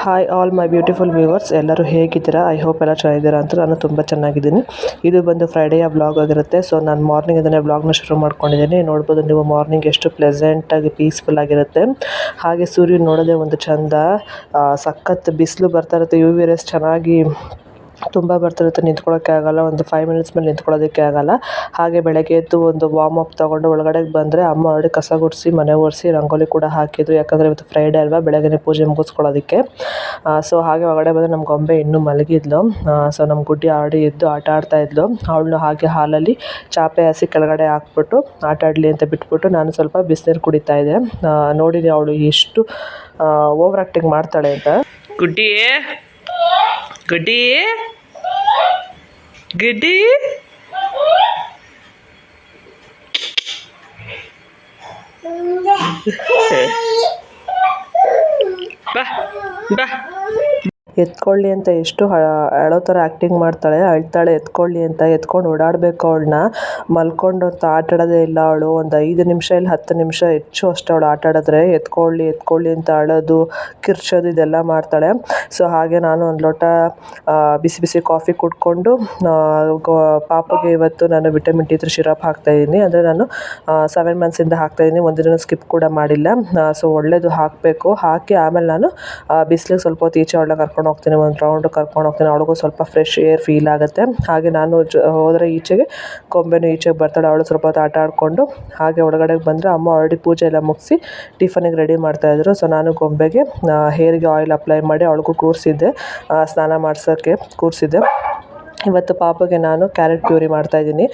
Hi all my beautiful viewers, ಎಲ್ಲರೂ ಹೇಗಿದ್ದೀರಾ? I hope ಎಲ್ಲ ಚೆನ್ನಾಗಿದ್ದೀರಾ ಅಂತ. ನಾನು ತುಂಬ ಚೆನ್ನಾಗಿದ್ದೀನಿ. ಇದು ಬಂದು ಫ್ರೈಡೆಯ ವ್ಲಾಗ್ ಆಗಿರುತ್ತೆ. ಸೊ ನಾನು ಮಾರ್ನಿಂಗ್ ಅದನ್ನೇ ವ್ಲಾಗ್ನ ಶುರು ಮಾಡ್ಕೊಂಡಿದ್ದೀನಿ. ನೋಡ್ಬೋದು ನೀವು ಮಾರ್ನಿಂಗ್ ಎಷ್ಟು ಪ್ಲೆಸೆಂಟಾಗಿ ಪೀಸ್ಫುಲ್ ಆಗಿರುತ್ತೆ. ಹಾಗೆ ಸೂರ್ಯ ನೋಡೋದೇ ಒಂದು ಚಂದ. ಸಖತ್ ಬಿಸಿಲು ಬರ್ತಾ ಇರುತ್ತೆ. ಯು ವಿ ರೇಸ್ ಚೆನ್ನಾಗಿ ತುಂಬ ಬರ್ತಿರುತ್ತೆ. ನಿಂತ್ಕೊಳ್ಳೋಕ್ಕೆ ಆಗಲ್ಲ, ಒಂದು 5 ಮಿನಿಟ್ಸ್ ಮೇಲೆ ನಿಂತ್ಕೊಳ್ಳೋದಕ್ಕೆ ಆಗಲ್ಲ. ಹಾಗೆ ಬೆಳಗ್ಗೆ ಎದ್ದು ಒಂದು ವಾರ್ಮ್ ಅಪ್ ತೊಗೊಂಡು ಒಳಗಡೆ ಬಂದರೆ ಅಮ್ಮ ಆಲ್ರೆಡಿ ಕಸ ಗುಡಿಸಿ ಮನೆ ಒರೆಸಿ ರಂಗೋಲಿ ಕೂಡ ಹಾಕಿದ್ರು. ಯಾಕಂದರೆ ಇವತ್ತು ಫ್ರೈಡೇ ಅಲ್ವಾ, ಬೆಳಗ್ಗೆ ಪೂಜೆ ಮುಗಿಸ್ಕೊಳ್ಳೋದಕ್ಕೆ. ಸೊ ಹಾಗೆ ಒಳಗಡೆ ಬಂದರೆ ನಮ್ಮ ಗೊಂಬೆ ಇನ್ನೂ ಮಲಗಿದ್ಲು. ಸೊ ನಮ್ಮ ಗುಡ್ಡಿ ಆಲ್ರೆಡಿ ಎದ್ದು ಆಟ ಆಡ್ತಾ ಇದ್ಲು. ಅವಳನ್ನು ಹಾಗೆ ಹಾಲಲ್ಲಿ ಚಾಪೆ ಹಾಸಿ ಕೆಳಗಡೆ ಹಾಕ್ಬಿಟ್ಟು ಆಟ ಆಡಲಿ ಅಂತ ಬಿಟ್ಬಿಟ್ಟು ನಾನು ಸ್ವಲ್ಪ ಬಿಸಿನೀರು ಕುಡಿತಾ ಇದ್ದೆ. ನೋಡಿ ಅವಳು ಎಷ್ಟು ಓವರ್ ಆ್ಯಕ್ಟಿಂಗ್ ಮಾಡ್ತಾಳೆ ಅಂತ. ಗುಡ್ಡಿ ಗುಡ್ಡಿ ಗುಡ್ಡಿ ಬಾ ಬಾ ಎತ್ಕೊಳ್ಳಿ ಅಂತ ಎಷ್ಟು ಅಳೋ ಥರ ಆ್ಯಕ್ಟಿಂಗ್ ಮಾಡ್ತಾಳೆ. ಅಳ್ತಾಳೆ ಎತ್ಕೊಳ್ಳಿ ಅಂತ. ಎತ್ಕೊಂಡು ಓಡಾಡಬೇಕು ಅವಳನ್ನ. ಮಲ್ಕೊಂಡು ಅಂತ ಆಟ ಆಡೋದೇ ಇಲ್ಲ ಅವಳು. ಒಂದು 5 ನಿಮಿಷ ಇಲ್ಲ 10 ನಿಮಿಷ ಹೆಚ್ಚು ಅಷ್ಟು ಅವಳು ಆಟ ಆಡಿದ್ರೆ ಎತ್ಕೊಳ್ಳಿ ಎತ್ಕೊಳ್ಳಿ ಅಂತ ಅಳೋದು, ಕಿರ್ಚೋದು ಇದೆಲ್ಲ ಮಾಡ್ತಾಳೆ. ಸೊ ಹಾಗೆ ನಾನು ಒಂದು ಲೋಟ ಬಿಸಿ ಬಿಸಿ ಕಾಫಿ ಕುಡ್ಕೊಂಡು ಪಾಪಗೆ ಇವತ್ತು ನಾನು ವಿಟಮಿನ್ D3 ಸಿರಪ್ ಹಾಕ್ತಾಯಿದ್ದೀನಿ. ಅಂದರೆ ನಾನು 7 ಮಂತ್ಸಿಂದ ಹಾಕ್ತಾಯಿದ್ದೀನಿ. ಒಂದಿನ ಸ್ಕಿಪ್ ಕೂಡ ಮಾಡಿಲ್ಲ. ಸೊ ಒಳ್ಳೆಯದು ಹಾಕಬೇಕು. ಹಾಕಿ ಆಮೇಲೆ ನಾನು ಬಿಸಿಲಿಗೆ ಸ್ವಲ್ಪ ಹೊತ್ತು ಈಚೆ ಅವಳನ್ನ ಕರ್ಕೊಂಡು ಹೋಗ್ತೀನಿ. ಒಂದು ರೌಂಡ್ ಕರ್ಕೊಂಡು ಹೋಗ್ತೀನಿ. ಅವಳಿಗೂ ಸ್ವಲ್ಪ ಫ್ರೆಶ್ ಏರ್ ಫೀಲ್ ಆಗುತ್ತೆ. ಹಾಗೆ ನಾನು ಹೋದರೆ ಈಚೆಗೆ ಗೊಂಬೆನೂ ಈಚೆಗೆ ಬರ್ತಾಳೆ. ಅವಳು ಸ್ವಲ್ಪ ಹೊತ್ತು ಆಟ ಆಡಿಕೊಂಡು ಹಾಗೆ ಒಳಗಡೆ ಬಂದರೆ ಅಮ್ಮ ಆಲ್ರೆಡಿ ಪೂಜೆ ಎಲ್ಲ ಮುಗಿಸಿ ಟಿಫನಿಗೆ ರೆಡಿ ಮಾಡ್ತಾಯಿದ್ರು. ಸೊ ನಾನು ಗೊಂಬೆಗೆ ಹೇರಿಗೆ ಆಯಿಲ್ ಅಪ್ಲೈ ಮಾಡಿ ಅವಳಿಗೂ ಕೂರಿಸಿದ್ದೆ, ಸ್ನಾನ ಮಾಡಿಸೋಕ್ಕೆ ಕೂರಿಸಿದ್ದೆ. ಇವತ್ತು ಪಾಪಗೆ ನಾನು ಕ್ಯಾರೆಟ್ ಪ್ಯೂರಿ ಮಾಡ್ತಾಯಿದ್ದೀನಿ.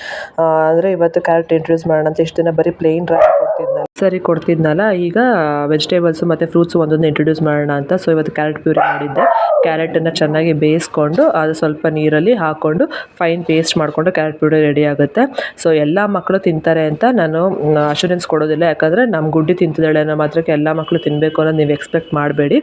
ಅಂದರೆ ಇವತ್ತು ಕ್ಯಾರೆಟ್ ಇಂಟ್ರೊಡ್ಯೂಸ್ ಮಾಡೋಣ ಅಂತ. ಇಷ್ಟು ದಿನ ಬರೀ ಪ್ಲೇನ್ ರಾಗಿ ಕೊಡ್ತಿದ್ನಲ್ಲ, ಈಗ ವೆಜಿಟೇಬಲ್ಸು ಮತ್ತು ಫ್ರೂಟ್ಸು ಒಂದೊಂದು ಇಂಟ್ರೊಡ್ಯೂಸ್ ಮಾಡೋಣ ಅಂತ. ಸೊ ಇವತ್ತು ಕ್ಯಾರೆಟ್ ಪ್ಯೂರಿ ಮಾಡಿದ್ದೆ. ಕ್ಯಾರೆಟನ್ನು ಚೆನ್ನಾಗಿ ಬೇಯಿಸ್ಕೊಂಡು ಅದು ಸ್ವಲ್ಪ ನೀರಲ್ಲಿ ಹಾಕ್ಕೊಂಡು ಫೈನ್ ಪೇಸ್ಟ್ ಮಾಡಿಕೊಂಡು ಕ್ಯಾರೆಟ್ ಪ್ಯೂರಿ ರೆಡಿ ಆಗುತ್ತೆ. ಸೊ ಎಲ್ಲ ಮಕ್ಕಳು ತಿಂತಾರೆ ಅಂತ ನಾನು ಅಶ್ಯೂರೆನ್ಸ್ ಕೊಡೋದಿಲ್ಲ. ಯಾಕಂದರೆ ನಮ್ಮ ಗುಡ್ಡಿ ತಿಂತಿದ್ದಾಳೆ ಅನ್ನೋ ಮಾತ್ರಕ್ಕೆ ಎಲ್ಲ ಮಕ್ಕಳು ತಿನ್ನಬೇಕು ಅನ್ನೋದು ನೀವು ಎಕ್ಸ್ಪೆಕ್ಟ್ ಮಾಡಬೇಡಿ.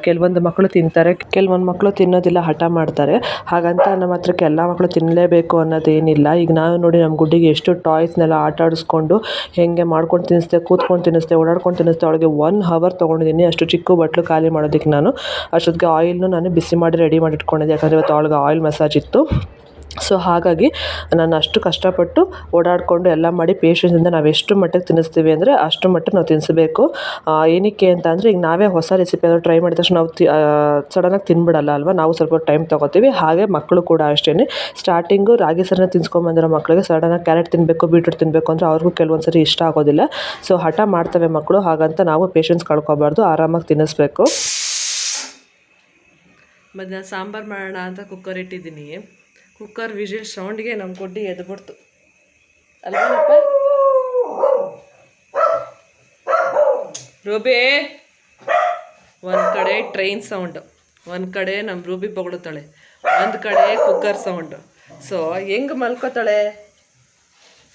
ಕೆಲವೊಂದು ಮಕ್ಕಳು ತಿಂತಾರೆ, ಕೆಲವೊಂದು ಮಕ್ಕಳು ತಿನ್ನೋದಿಲ್ಲ, ಹಠ ಮಾಡ್ತಾರೆ. ಹಾಗಂತ ನಮ್ಮ ಹತ್ರಕ್ಕೆ ಎಲ್ಲ ಮಕ್ಕಳು ತಿನ್ನಲೇಬೇಕು ಅನ್ನೋದೇನಿಲ್ಲ. ಈಗ ನಾವು ನೋಡಿ ನಮ್ಮ ಗುಡ್ಡಿಗೆ ಎಷ್ಟು ಟಾಯ್ಸ್ನೆಲ್ಲ ಆಟ ಆಡಿಸ್ಕೊಂಡು ಹೇಗೆ ಮಾಡ್ಕೊಂಡು ತಿನ್ನಿಸ್ದೆ, ಕೂತ್ಕೊಂಡು ತಿನ್ನಿಸ್ದೆ, ಓಡಾಡ್ಕೊಂಡು ತಿನ್ನಿಸ್ದೆ. ಅವಳಿಗೆ 1 ಅವರ್ ತೊಗೊಂಡಿದ್ದೀನಿ ಅಷ್ಟು ಚಿಕ್ಕ ಬಟ್ಲು ಖಾಲಿ ಮಾಡೋದಕ್ಕೆ. ನಾನು ಅಷ್ಟೊತ್ತಿಗೆ ಆಯಿಲ್ನು ನಾನು ಬಿಸಿ ಮಾಡಿ ರೆಡಿ ಮಾಡಿ ಇಟ್ಕೊಂಡಿದ್ದೆ. ಯಾಕಂದರೆ ಇವತ್ತು ಅವಳಿಗೆ ಆಯಿಲ್ ಮಸಾಜ್ ಇತ್ತು. ಸೊ ಹಾಗಾಗಿ ನಾನು ಅಷ್ಟು ಕಷ್ಟಪಟ್ಟು ಓಡಾಡಿಕೊಂಡು ಎಲ್ಲ ಮಾಡಿ ಪೇಷನ್ಸಿಂದ ನಾವು ಎಷ್ಟು ಮಟ್ಟಿಗೆ ತಿನ್ನಿಸ್ತೀವಿ ಅಂದರೆ ಅಷ್ಟು ಮಟ್ಟಿಗೆ ನಾವು ತಿನ್ನಿಸ್ಬೇಕು. ಏನಕ್ಕೆ ಅಂತ ಅಂದರೆ ಈಗ ನಾವೇ ಹೊಸ ರೆಸಿಪಿ ಆದರೂ ಟ್ರೈ ಮಾಡಿದ ತಕ್ಷಣ ನಾವು ಸಡನ್ನಾಗಿ ತಿನ್ಬಿಡಲ್ಲ ಅಲ್ವಾ, ನಾವು ಸ್ವಲ್ಪ ಟೈಮ್ ತೊಗೋತೀವಿ. ಹಾಗೆ ಮಕ್ಕಳು ಕೂಡ ಅಷ್ಟೇ. ಸ್ಟಾರ್ಟಿಂಗು ರಾಗಿ ಸರನ್ನ ತಿನ್ಸ್ಕೊಂಬಂದಿರೋ ಮಕ್ಕಳಿಗೆ ಸಡನ್ನಾಗಿ ಕ್ಯಾರೆಟ್ ತಿನ್ನಬೇಕು, ಬೀಟ್ರೂಟ್ ತಿನ್ನಬೇಕು ಅಂದರೆ ಅವ್ರಿಗೂ ಕೆಲವೊಂದು ಸರಿ ಇಷ್ಟ ಆಗೋದಿಲ್ಲ. ಸೊ ಹಠ ಮಾಡ್ತವೆ ಮಕ್ಕಳು. ಹಾಗಂತ ನಾವು ಪೇಷನ್ಸ್ ಕಳ್ಕೊಬಾರ್ದು, ಆರಾಮಾಗಿ ತಿನ್ನಿಸ್ಬೇಕು. ಮತ್ತು ನಾನು ಸಾಂಬಾರು ಮಾಡೋಣ ಅಂತ ಕುಕ್ಕರ್ ಇಟ್ಟಿದ್ದೀನಿ. ಕುಕ್ಕರ್ ವಿಜಿಲ್ ಸೌಂಡ್ಗೆ ನಮ್ಮ ಗುಡ್ಡಿ ಎದ್ಬಿಡ್ತು ಅಲ್ವೇನಪ್ಪ ರೂಬಿ. ಒಂದು ಕಡೆ ಟ್ರೈನ್ ಸೌಂಡು, ಒಂದು ಕಡೆ ನಮ್ಮ ರೂಬಿ ಬೊಗಳುತ್ತಾಳೆ, ಒಂದು ಕಡೆ ಕುಕ್ಕರ್ ಸೌಂಡು. ಸೊ ಹೆಂಗೆ ಮಲ್ಕೋತಾಳೆ,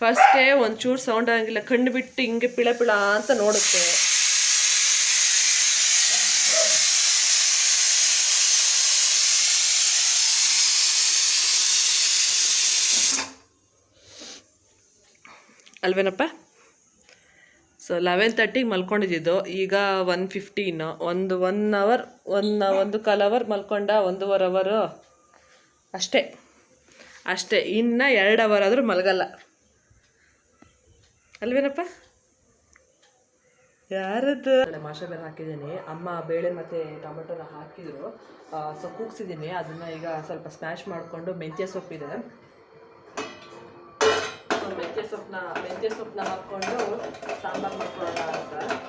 ಫಸ್ಟೇ ಒಂಚೂರು ಸೌಂಡ್ ಆಗಂಗಿಲ್ಲ, ಕಣ್ಣು ಬಿಟ್ಟು ಹಿಂಗೆ ಪಿಳ ಪಿಳ ಅಂತ ನೋಡುತ್ತೆ. ಅಲ್ವೇನಪ್ಪ. ಸೊ 11:30ಗೆ ಮಲ್ಕೊಂಡಿದ್ದು, ಈಗ 1:15, ಒನ್ ಅವರ್, 1.25 ಅವರ್ ಮಲ್ಕೊಂಡ, 1.5 ಅವರು ಅಷ್ಟೇ. ಇನ್ನು 2 ಅವರ್ ಆದರೂ ಮಲಗಲ್ಲ ಅಲ್ವೇನಪ್ಪ. ಯಾರದ್ದು ಮಾಷ ಬೇರೆ ಹಾಕಿದ್ದೀನಿ. ಅಮ್ಮ ಬೇಳೆ ಮತ್ತು ಟೊಮೆಟೊನ ಹಾಕಿದ್ರು. ಸೊ ಕೂಗ್ಸಿದ್ದೀನಿ. ಅದನ್ನು ಈಗ ಸ್ವಲ್ಪ ಸ್ಮ್ಯಾಶ್ ಮಾಡಿಕೊಂಡು ಮೆಂತ್ಯ ಸೊಪ್ಪಿದೆ, ಮೆಂತ್ಯ ಸೊಪ್ಪನ್ನ ಹಾಕ್ಕೊಂಡು ಸಾಂಬಾರು ಮಾಡ್ಕೊಳ್ಳೋಣ ಅಂತ.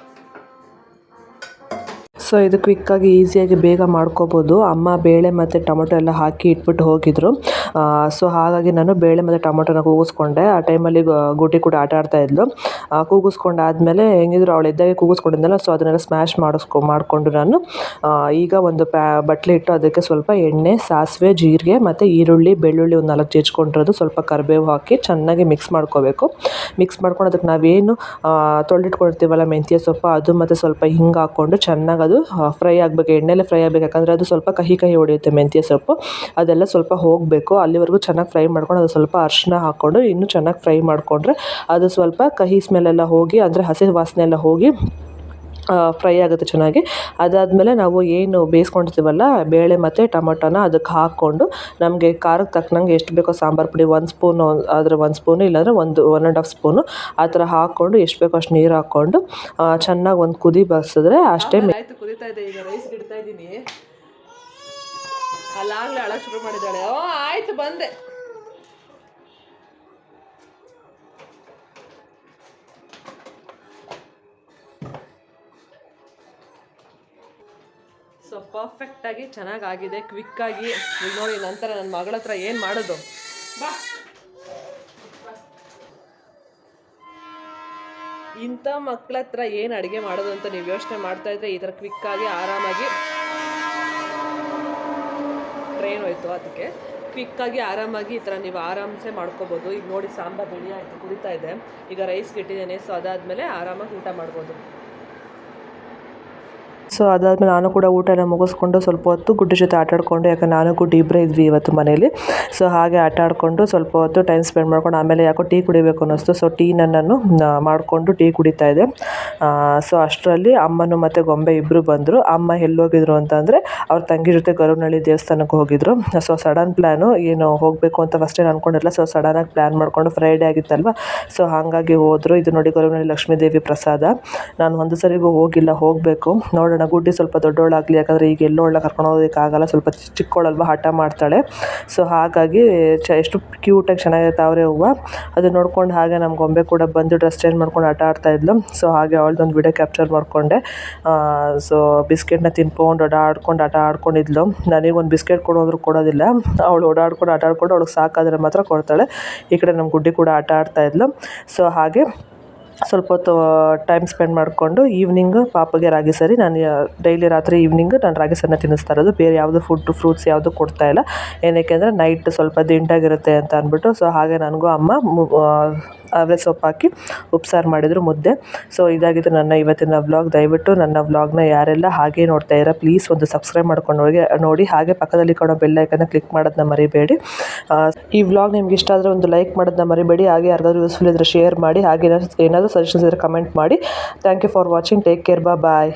ಸೊ ಇದು ಕ್ವಿಕ್ಕಾಗಿ ಈಸಿಯಾಗಿ ಬೇಗ ಮಾಡ್ಕೋಬೋದು. ಅಮ್ಮ ಬೇಳೆ ಮತ್ತು ಟೊಮೊಟೊ ಎಲ್ಲ ಹಾಕಿ ಇಟ್ಬಿಟ್ಟು ಹೋಗಿದ್ರು. ಸೊ ಹಾಗಾಗಿ ನಾನು ಬೇಳೆ ಮತ್ತು ಟೊಮೊಟೊನ ಕೂಗಿಸ್ಕೊಂಡೆ. ಆ ಟೈಮಲ್ಲಿ ಗುಡ್ಡಿ ಕೂಡ ಆಟ ಆಡ್ತಾ ಇದ್ಲು. ಕೂಗಿಸ್ಕೊಂಡಾದ್ಮೇಲೆ ಹೆಂಗಿದ್ರು ಅವಳು ಎದ್ದಾಗೆ ಕೂಗಿಸ್ಕೊಂಡಿದ್ದಲ್ಲ, ಸೊ ಅದನ್ನೆಲ್ಲ ಸ್ಮ್ಯಾಶ್ ಮಾಡಿಕೊಂಡು ನಾನು ಈಗ ಒಂದು ಬಟ್ಲೆ ಇಟ್ಟು ಅದಕ್ಕೆ ಸ್ವಲ್ಪ ಎಣ್ಣೆ, ಸಾಸಿವೆ, ಜೀರಿಗೆ ಮತ್ತು ಈರುಳ್ಳಿ, ಬೆಳ್ಳುಳ್ಳಿ ಒಂದು 4 ಜಜ್ಕೊಂಡಿರೋದು, ಸ್ವಲ್ಪ ಕರಿಬೇವು ಹಾಕಿ ಚೆನ್ನಾಗಿ ಮಿಕ್ಸ್ ಮಾಡ್ಕೋಬೇಕು. ಮಿಕ್ಸ್ ಮಾಡ್ಕೊಂಡು ಅದಕ್ಕೆ ನಾವೇನು ತೊಳೆದಿಟ್ಕೊಂಡಿರ್ತೀವಲ್ಲ ಮೆಂತ್ಯ ಸೊಪ್ಪು, ಅದು ಮತ್ತು ಸ್ವಲ್ಪ ಹಿಂಗೆ ಹಾಕ್ಕೊಂಡು ಚೆನ್ನಾಗಿ ಅದು ಫ್ರೈ ಆಗಬೇಕು, ಎಣ್ಣೆಲೆ ಫ್ರೈ ಆಗಬೇಕು. ಯಾಕಂದರೆ ಅದು ಸ್ವಲ್ಪ ಕಹಿ ಹೊಡೆಯುತ್ತೆ ಮೆಂತ್ಯ ಸೊಪ್ಪು, ಅದೆಲ್ಲ ಸ್ವಲ್ಪ ಹೋಗಬೇಕು. ಅಲ್ಲಿವರೆಗೂ ಚೆನ್ನಾಗಿ ಫ್ರೈ ಮಾಡ್ಕೊಂಡು ಅದು ಸ್ವಲ್ಪ ಅರಿಶಿನ ಹಾಕ್ಕೊಂಡು ಇನ್ನೂ ಚೆನ್ನಾಗಿ ಫ್ರೈ ಮಾಡಿಕೊಂಡ್ರೆ ಅದು ಸ್ವಲ್ಪ ಕಹಿ ಸ್ಮೆಲ್ಲೆಲ್ಲ ಹೋಗಿ, ಅಂದರೆ ಹಸಿ ವಾಸನೆ ಎಲ್ಲ ಹೋಗಿ ಫ್ರೈ ಆಗುತ್ತೆ ಚೆನ್ನಾಗಿ. ಅದಾದಮೇಲೆ ನಾವು ಏನು ಬೇಯಿಸ್ಕೊಂಡಿರ್ತೀವಲ್ಲ ಬೇಳೆ ಮತ್ತು ಟೊಮೊಟೊನ ಅದಕ್ಕೆ ಹಾಕ್ಕೊಂಡು ನಮಗೆ ಖಾರಕ್ಕೆ ತಕ್ಕನಂಗೆ ಎಷ್ಟು ಬೇಕೋ ಸಾಂಬಾರು ಪುಡಿ 1 ಸ್ಪೂನು ಆದರೆ 1 ಸ್ಪೂನು ಇಲ್ಲಾಂದರೆ 1.5 ಸ್ಪೂನು ಆ ಥರ ಹಾಕ್ಕೊಂಡು ಎಷ್ಟು ಬೇಕೋ ಅಷ್ಟು ನೀರು ಹಾಕ್ಕೊಂಡು ಚೆನ್ನಾಗಿ ಒಂದು ಕುದಿ ಬಸಿದ್ರೆ ಅಷ್ಟೇ. ಆಯಿತು, ಕುದೀತಾ ಇದೆ. ಈಗ ರೈಸ್ ಇಡ್ತಾ ಇದ್ದೀನಿ. ಅಲ್ಲಾಗಲೇ ಅಳಕ್ಕೆ ಶುರು ಮಾಡಿದ್ದಾಳೆ. ಆಯಿತು ಬಂದೆ. ಸೊ ಪರ್ಫೆಕ್ಟಾಗಿ ಚೆನ್ನಾಗಾಗಿದೆ, ಕ್ವಿಕ್ಕಾಗಿ. ಈಗ ನೋಡಿ ನಂತರ ನನ್ನ ಮಗಳ ಹತ್ರ ಏನು ಮಾಡೋದು, ಬಾ ಇಂಥ ಮಕ್ಕಳ ಹತ್ರ ಏನು ಅಡುಗೆ ಮಾಡೋದು ಅಂತ ನೀವು ಯೋಚನೆ ಮಾಡ್ತಾಯಿದ್ರೆ ಈ ಥರ ಕ್ವಿಕ್ಕಾಗಿ ಆರಾಮಾಗಿ ಟ್ರೈನ್ ಹೋಯ್ತು, ಅದಕ್ಕೆ ಕ್ವಿಕ್ಕಾಗಿ ಆರಾಮಾಗಿ ಈ ಥರ ನೀವು ಆರಾಮ್ಸೆ ಮಾಡ್ಕೋಬೋದು. ಈಗ ನೋಡಿ ಸಾಂಬಾರು ರೆಡಿ ಆಯಿತು, ಕುದೀತಾ ಇದೆ. ಈಗ ರೈಸ್ಗೆ ಇಟ್ಟಿದ್ದೇನೆ. ಸೊ ಅದಾದಮೇಲೆ ಆರಾಮಾಗಿ ಊಟ ಮಾಡ್ಬೋದು. ಸೊ ಅದಾದಮೇಲೆ ನಾನು ಕೂಡ ಊಟನ ಮುಗಿಸ್ಕೊಂಡು ಸ್ವಲ್ಪ ಹೊತ್ತು ಗುಡ್ಡಿ ಜೊತೆ ಆಟಾಡಿಕೊಂಡು, ಯಾಕಂದ್ರೆ ನಾನು ಗುಡ್ಡಿ ಇಬ್ಬರೇ ಇದ್ವಿ ಇವತ್ತು ಮನೇಲಿ. ಸೊ ಹಾಗೆ ಆಟ ಆಡಿಕೊಂಡು ಸ್ವಲ್ಪ ಹೊತ್ತು ಟೈಮ್ ಸ್ಪೆಂಡ್ ಮಾಡ್ಕೊಂಡು ಆಮೇಲೆ ಯಾಕೋ ಟೀ ಕುಡಿಬೇಕು ಅನ್ನಿಸ್ತು. ಸೊ ಟೀನ ನಾನು ಮಾಡಿಕೊಂಡು ಟೀ ಕುಡಿತಾ ಇದ್ದೆ. ಸೊ ಅಷ್ಟರಲ್ಲಿ ಅಮ್ಮನು ಮತ್ತು ಗೊಂಬೆ ಇಬ್ಬರು ಬಂದರು. ಅಮ್ಮ ಎಲ್ಲೋಗಿದ್ರು ಅಂತಂದರೆ ಅವ್ರ ತಂಗಿ ಜೊತೆ ಗರುನಹಳ್ಳಿ ದೇವಸ್ಥಾನಕ್ಕೆ ಹೋಗಿದ್ರು. ಸೊ ಸಡನ್ ಪ್ಲ್ಯಾನು, ಏನು ಹೋಗಬೇಕು ಅಂತ ಫಸ್ಟೇನು ಅಂದ್ಕೊಂಡಿರಲಿಲ್ಲ. ಸೊ ಸಡನ್ನಾಗಿ ಪ್ಲ್ಯಾನ್ ಮಾಡಿಕೊಂಡು ಫ್ರೈಡೇ ಆಗಿತ್ತಲ್ವ, ಸೊ ಹಾಗಾಗಿ ಹೋದರು. ಇದು ನೋಡಿ ಗರುನಹಳ್ಳಿ ಲಕ್ಷ್ಮೀದೇವಿ ಪ್ರಸಾದ. ನಾನು ಒಂದು ಸರಿಗೂ ಹೋಗಿಲ್ಲ, ಹೋಗಬೇಕು ನೋಡೋಣ. ಗುಡ್ಡಿ ಸ್ವಲ್ಪ ದೊಡ್ಡವಳಾಗಲಿ, ಯಾಕಂದರೆ ಈಗ ಎಲ್ಲೋಳನ್ನ ಕರ್ಕೊಂಡು ಹೋಗೋದಕ್ಕಾಗಲ್ಲ, ಸ್ವಲ್ಪ ಚಿಕ್ಕವಳಲ್ವ, ಹಠ ಮಾಡ್ತಾಳೆ. ಸೊ ಹಾಗಾಗಿ ಎಷ್ಟು ಕ್ಯೂಟಾಗಿ ಚೆನ್ನಾಗಿರುತ್ತೆ ಅವರೇ ಹೂವು. ಅದು ನೋಡ್ಕೊಂಡು ಹಾಗೆ ನಮ್ಮ ಗೊಂಬೆ ಕೂಡ ಬಂದು ಡ್ರೆಸ್ ಚೇಂಜ್ ಮಾಡ್ಕೊಂಡು ಆಟ ಆಡ್ತಾಯಿದ್ಲು. ಸೊ ಹಾಗೆ ಅವಳದೊಂದು ವಿಡಿಯೋ ಕ್ಯಾಪ್ಚರ್ ಮಾಡಿಕೊಂಡೆ. ಸೊ ಬಿಸ್ಕೆಟ್ನ ತಿನ್ಕೊಂಡು ಆಟ ಆಡ್ಕೊಂಡಿದ್ಲು. ನನಗೊಂದು ಬಿಸ್ಕೆಟ್ ಕೊಡೋದ್ರು ಕೊಡೋದಿಲ್ಲ, ಅವಳು ಓಡಾಡ್ಕೊಂಡು ಆಟ ಆಡ್ಕೊಂಡು ಅವಳಿಗೆ ಸಾಕಾದರೆ ಮಾತ್ರ ಕೊಡ್ತಾಳೆ. ಈ ಕಡೆ ನಮ್ಮ ಗುಡ್ಡಿ ಕೂಡ ಆಟ ಆಡ್ತಾಯಿದ್ಲು. ಸೊ ಹಾಗೆ ಸ್ವಲ್ಪ ಹೊತ್ತು ಟೈಮ್ ಸ್ಪೆಂಡ್ ಮಾಡಿಕೊಂಡು ಈವ್ನಿಂಗು ಪಾಪಗೆ ರಾಗಿ ಸರಿ, ನಾನು ಡೈಲಿ ರಾತ್ರಿ ಈವ್ನಿಂಗು ನಾನು ರಾಗಿ ಸರಿನ ತಿನ್ನಿಸ್ತಾ ಇರೋದು. ಬೇರೆ ಯಾವುದು ಫ್ರೂಟ್ಸ್ ಯಾವುದು ಕೊಡ್ತಾಯಿಲ್ಲ. ಏನಕ್ಕೆ ಅಂದರೆ ನೈಟ್ ಸ್ವಲ್ಪ ದಿಂಟಾಗಿರುತ್ತೆ ಅಂತ ಅಂದ್ಬಿಟ್ಟು. ಸೊ ಹಾಗೆ ನನಗೂ ಅಮ್ಮ ಅವೇ ಸೊಪ್ಪು ಹಾಕಿ ಉಪ್ಸಾರು ಮಾಡಿದರು, ಮುದ್ದೆ. ಸೊ ಇದಾಗಿತ್ತು ನನ್ನ ಇವತ್ತಿನ ವ್ಲಾಗ್. ದಯವಿಟ್ಟು ನನ್ನ ವ್ಲಾಗ್ನ ಯಾರೆಲ್ಲ ಹಾಗೆ ನೋಡ್ತಾ ಇದ್ದೀರಾ ಪ್ಲೀಸ್ ಒಂದು ಸಬ್ಸ್ಕ್ರೈಬ್ ಮಾಡ್ಕೊಂಡು ನೋಡಿ. ಹಾಗೆ ಪಕ್ಕದಲ್ಲಿ ಕಾಣೋ ಬೆಲ್ ಐಕನ್ನ ಕ್ಲಿಕ್ ಮಾಡೋದನ್ನ ಮರಿಬೇಡಿ. ಈ ವ್ಲಾಗ್ ನಿಮ್ಗೆ ಇಷ್ಟ ಆದರೆ ಒಂದು ಲೈಕ್ ಮಾಡೋದನ್ನ ಮರಿಬೇಡಿ. ಹಾಗೆ ಯಾರಿಗಾದ್ರೂ ಯೂಸ್ಫುಲ್ ಇದ್ದರೆ ಶೇರ್ ಮಾಡಿ. ಹಾಗೆ ಏನಾದರೂ ಸಜೆಷನ್ಸ್ ಇದ್ದರೆ ಕಮೆಂಟ್ ಮಾಡಿ. Thank you for watching. Take care. Bye.